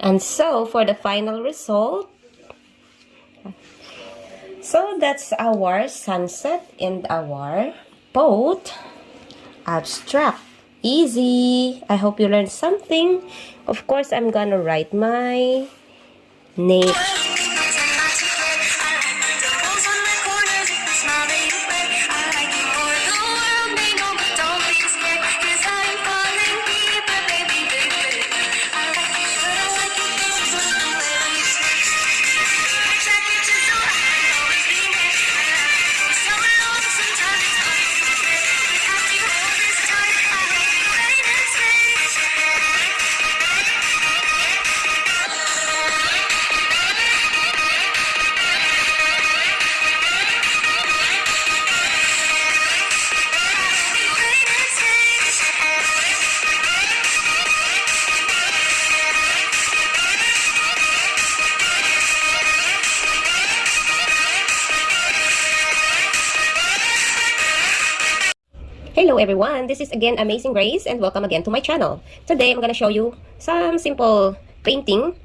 And so for the final result, so that's our sunset and our boat abstract. Easy. I hope you learned something. Of course, I'm gonna write my name. Hello everyone, this is again Amazing Grace and welcome again to my channel. Today I'm going to show you some simple painting.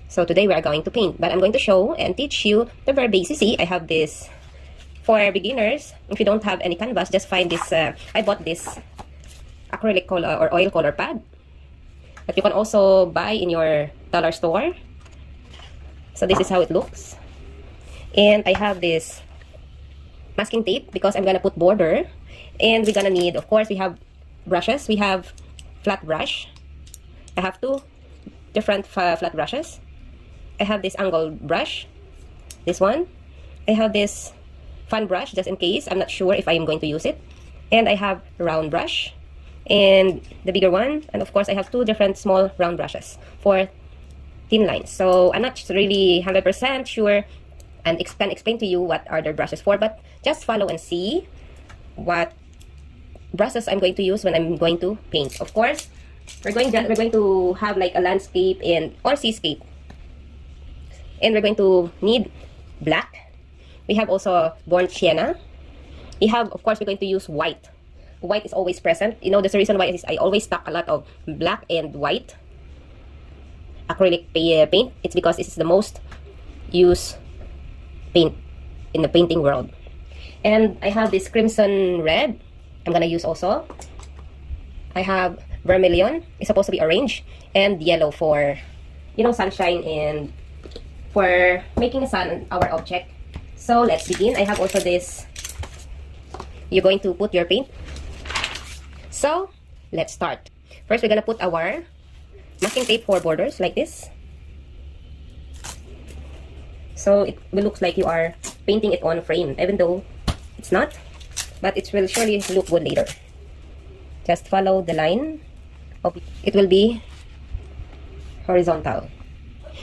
So today we are going to paint, but I'm going to show and teach you the very basic. See, I have this for beginners. If you don't have any canvas, just find this. I bought this acrylic color or oil color pad that you can also buy in your dollar store. So this is how it looks. And I have this masking tape because I'm going to put border. And we're gonna need, of course, we have brushes. We have flat brush. I have two different flat brushes. I have this angled brush, this one. I have this fan brush, just in case. I'm not sure if I am going to use it. And I have round brush and the bigger one. And of course, I have two different small round brushes for thin lines. So I'm not really 100% sure and can explain to you what are the brushes for, but just follow and see what brushes I'm going to use when I'm going to paint. Of course, we're going to have like a landscape and or seascape, and we're going to need black. We have also burnt sienna. We have, of course, we're going to use white. White is always present. You know, there's a reason why I always stock a lot of black and white acrylic paint. It's because it's the most used paint in the painting world. And I have this crimson red I'm gonna use also. I have vermilion, it's supposed to be orange, and yellow for, you know, sunshine and for making the sun our object. So let's begin. I have also this, you're going to put your paint. So let's start. First we're gonna put our masking tape for borders like this. So it will look like you are painting it on frame, even though it's not, but it will surely look good later. Just follow the line of it. It will be horizontal.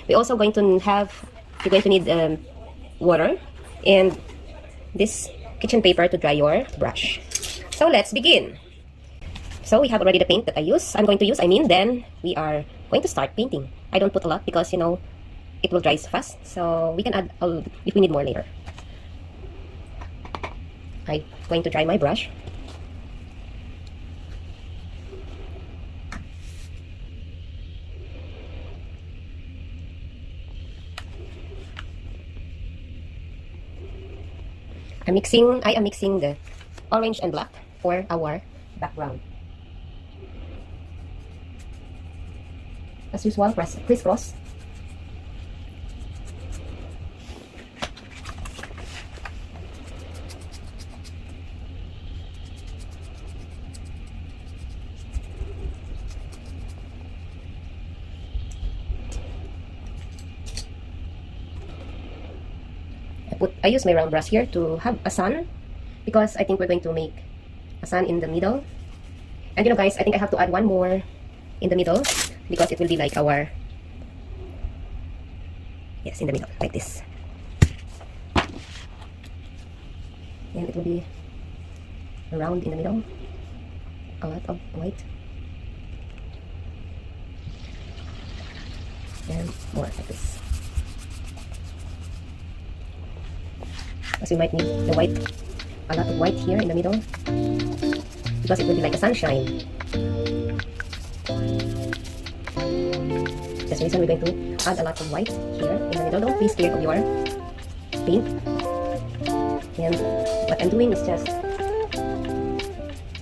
We're also going to have, you're going to need water and this kitchen paper to dry your brush. So let's begin. So we have already the paint that I'm going to use, then we are going to start painting. I don't put a lot because, you know, it will dry fast, so we can add if we need more later. I'm going to dry my brush. I am mixing the orange and black for our background. As usual, crisscross. I use my round brush here to have a sun because I think we're going to make a sun in the middle. And you know guys, I think I have to add one more in the middle because it will be like our, yes, in the middle, like this. And it will be around in the middle, a lot of white. And more like this. Because we might need the white, a lot of white here in the middle, because it will be like a sunshine. That's the reason we're going to add a lot of white here in the middle. Don't be scared of your paint. And what I'm doing is just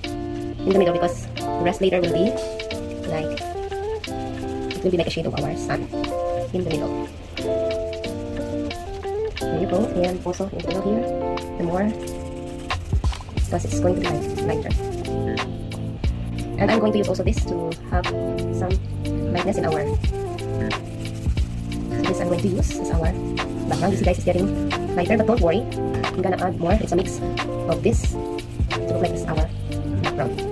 in the middle, because the rest later will be like, it will be like a shade of our sun in the middle. There you go. And also in the middle here, the more, because it's going to be lighter. And I'm going to use also this to have some lightness in our, so this I'm going to use as our background. You see guys, it's getting lighter, but don't worry, I'm gonna add more. It's a mix of this to look like this our background.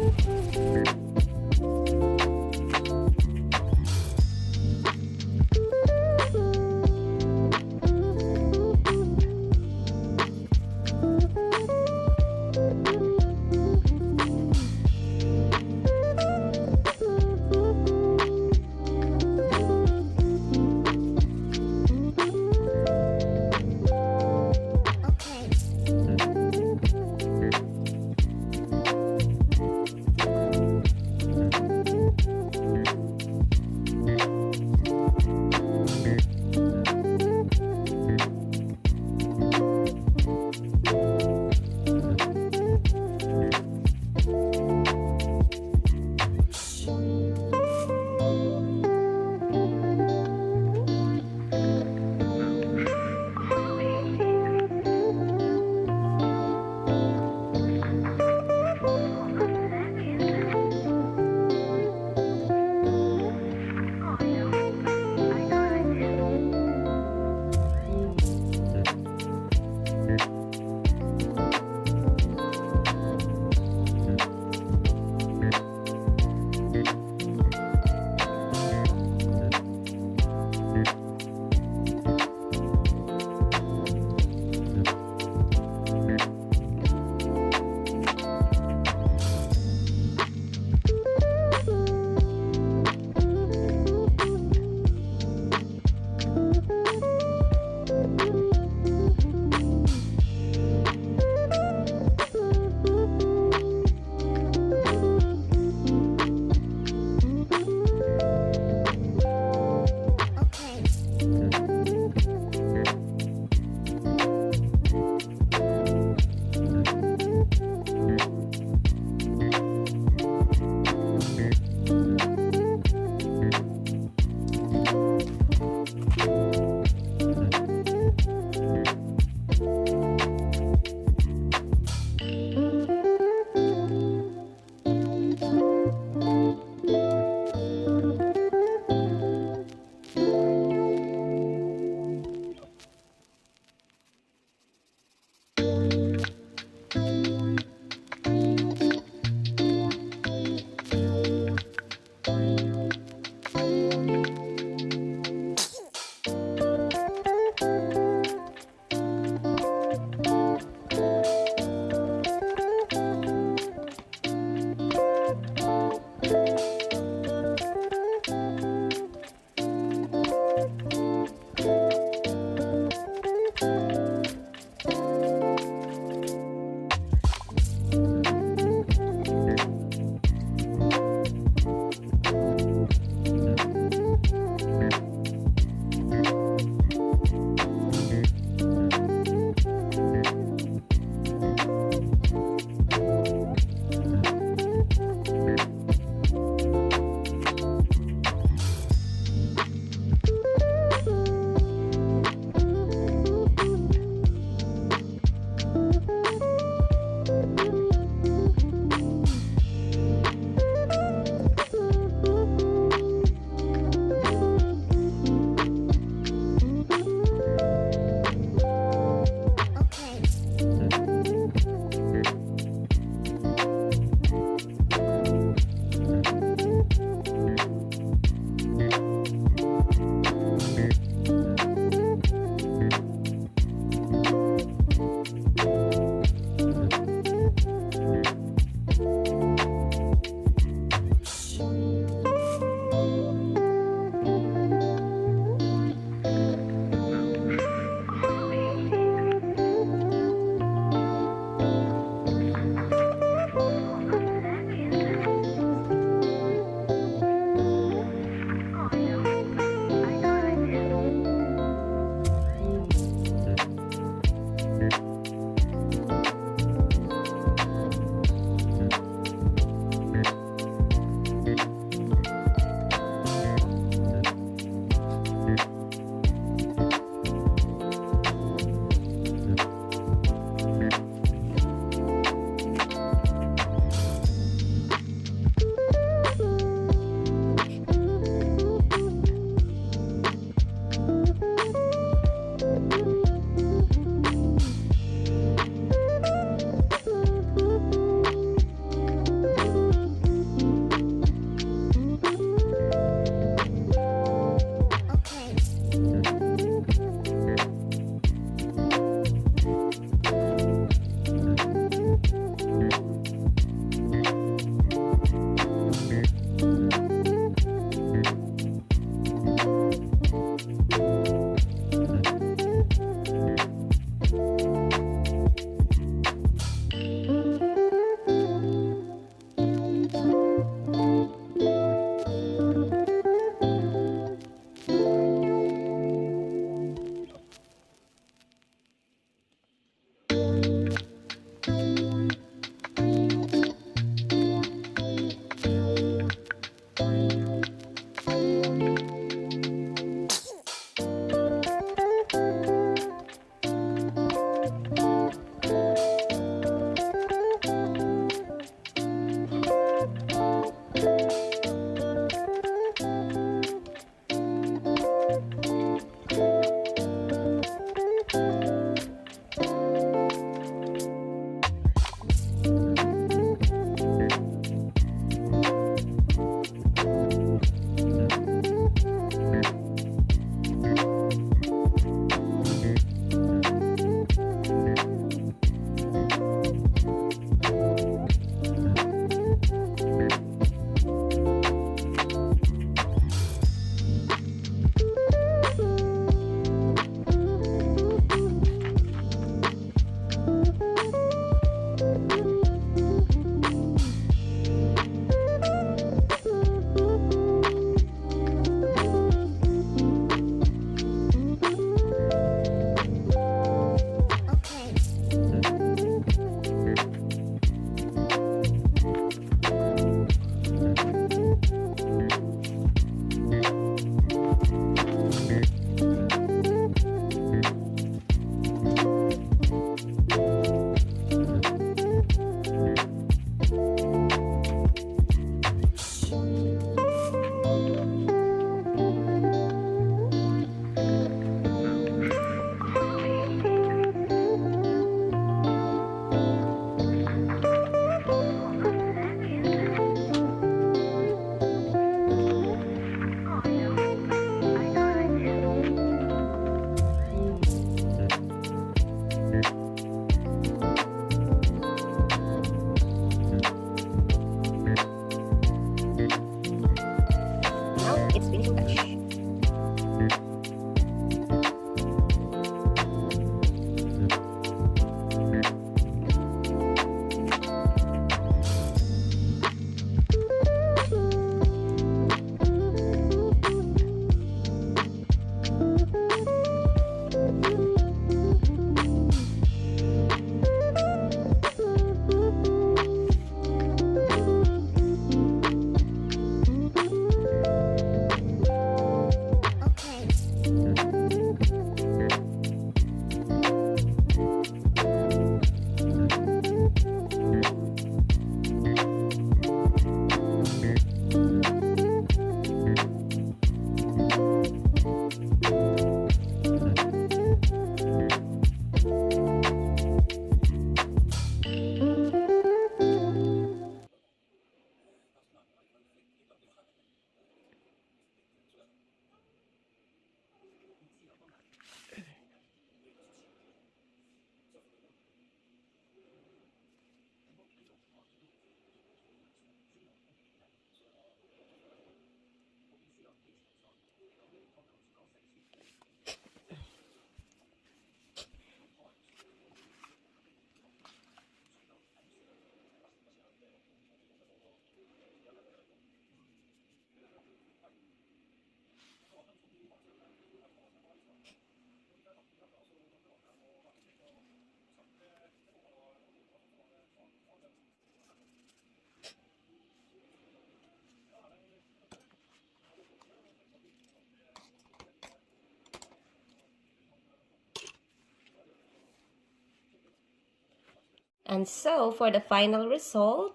And so for the final result,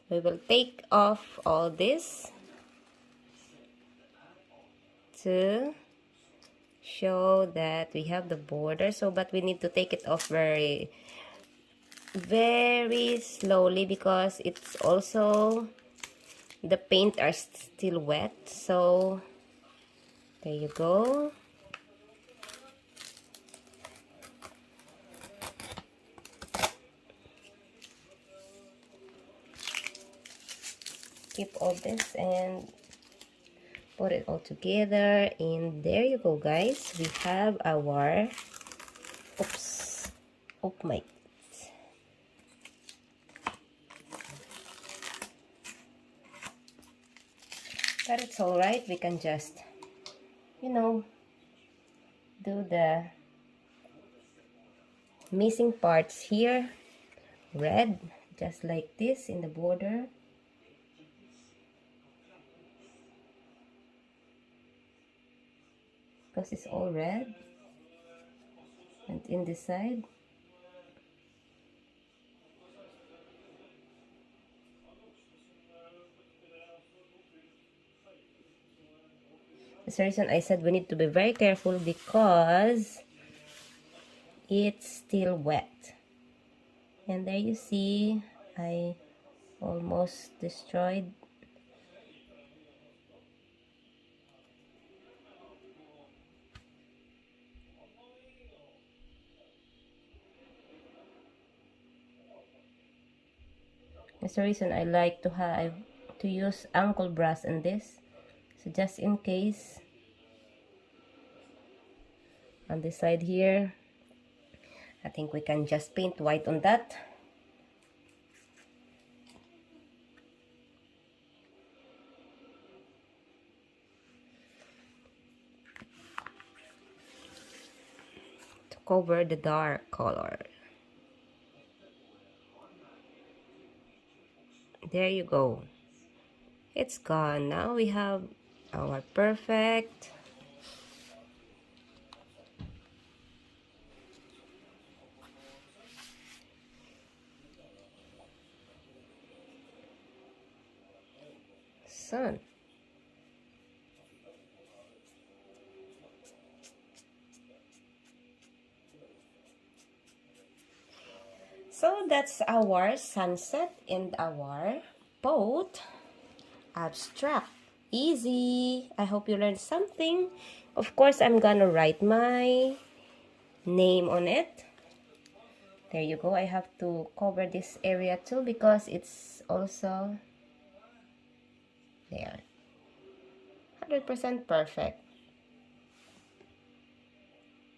we will take off all this to show that we have the border. So but we need to take it off very slowly because it's also the paint are still wet. So there you go. Keep all this and put it all together, and there you go, guys. We have our oh my, but it's all right. We can just, you know, do the missing parts here red, just like this in the border. Because it's all red, and in this side that's the reason I said we need to be very careful because it's still wet. And there you see I almost destroyed. That's the reason I like to use ankle brass in this. So just in case, on this side here, I think we can just paint white on that. To cover the dark color. There you go. It's gone. Now we have our perfect sun. So that's our sunset and our boat abstract. Easy. I hope you learned something. Of course, I'm gonna write my name on it. There you go. I have to cover this area too because it's also there. 100% perfect.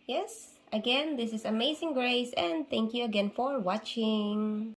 Yes, again, this is Amazing Grace, and thank you again for watching.